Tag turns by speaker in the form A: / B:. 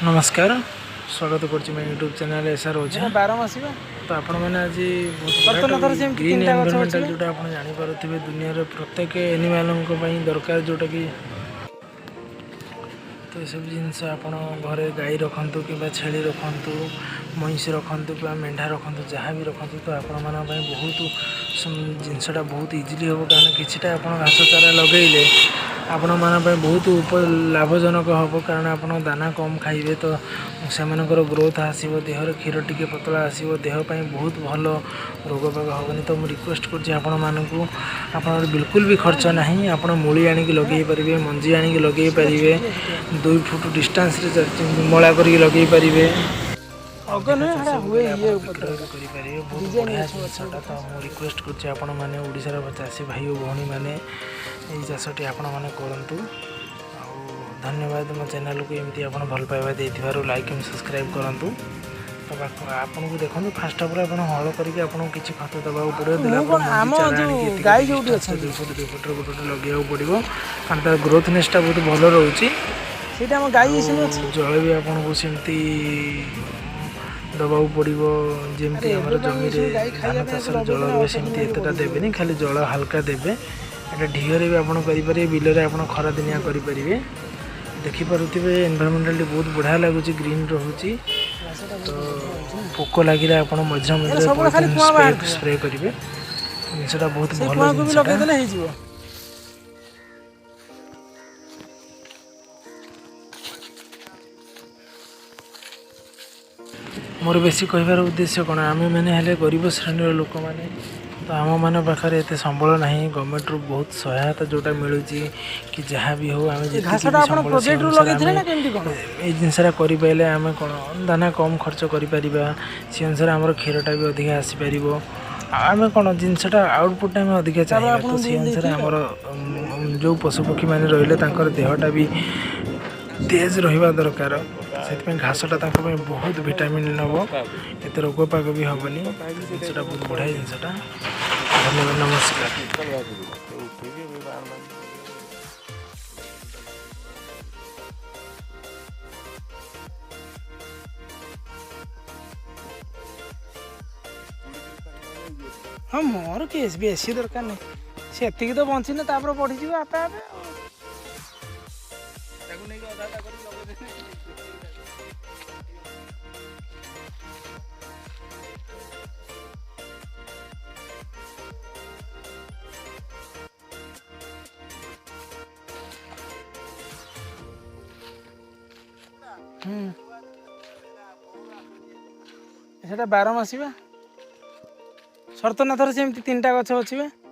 A: नमस्कार स्वागत करुँच YouTube channel SR ओझा
B: 12 मासिबा
A: तो आपण मैंने आज ग्रीन एनवायरनमेंटल जोटा आप जानीपे दुनिया प्रत्येक एनिमल दरकार जोटा कि तो ये सब जिनस आप घरे गाई रखु कि छेली रखु महिष रखु कि मेढ़ा रखु जहाँ भी रखु तो आपण बहुत जिनसा बहुत इजिली हम कारण किटा आप घास चारा लगे आपण बहुत लाभजनक हम कारण आप दाना कम खाइबे तो से ग्रोथ आसो देहर क्षीर टी पतला आसो देहपाई बहुत भल रोग बाग हेनी तो मुझे रिक्वेस्ट कर बिल्कुल भी खर्च ना आप मूली आणिक लगे पारे मंजी आणिक लगे पारे 2 फुट डिस्टेंस मला कर लगे पारे रिक्वेस्ट करोड़ार चाषी भाई और भौणी मैंने चाषटी आपण मैंने करूँ धन्यवाद मो चैनल को एमती आप भल पाइबा देथिबारु लाइक एंड सब्सक्राइब करूँ तो आपन को देखो फास्ट ऑफ ऑल हल करके किसी खत दबा पड़ो गाई जो 2 फुट लगे पड़ो कारण तार ग्रोथनेसटा बहुत भल रोचे जल भी आपको सेमती दबाव पड़ो जमी जमी धान चाष जल रही सेमती एतटा देवे खाली जल हाल्का देवे एटा ढीरे भी आपड़ करेंगे बिल में आप खरा दिनिया करेंगे देखिपे एनवायरमेंटल बहुत बढ़िया लगुच ग्रीन रोचे तो पोक लगे आप मझे मझे स्प्रे करेंगे जिनसा बहुत भल मोर बेसी कहबार उद्देश्य कौन आम मैंने गरीब श्रेणी लोक मैंने तो आम मान पाखे एत संबल ना गवर्नमेंट रू बहुत सहायता जोटा मिलूँ कि जहाँ भी हो आम जिनसा करें आम कौन दाना कम खर्च कर सी अनुसार आम क्षीरटा भी अधिक आसीपर आम कौन जिनसा आउटपुट आम अधिक चाहिए तो सी अनुसार आमर जो पशुपक्षी मैंने रही देहटा भी तेज रहा दरकार से घासटा बहुत विटामिन नब एत रोग पाग भी हेनी जिनसा बहुत बढ़िया जिनसा धन्यवाद नमस्कार।
B: हाँ मोर केस बेसी दरकार नहीं से तो बंचने बढ़ी आपे आपे सेटा 12 मासिबा शर्तनाथर सेमती 3टा गछ अच्छे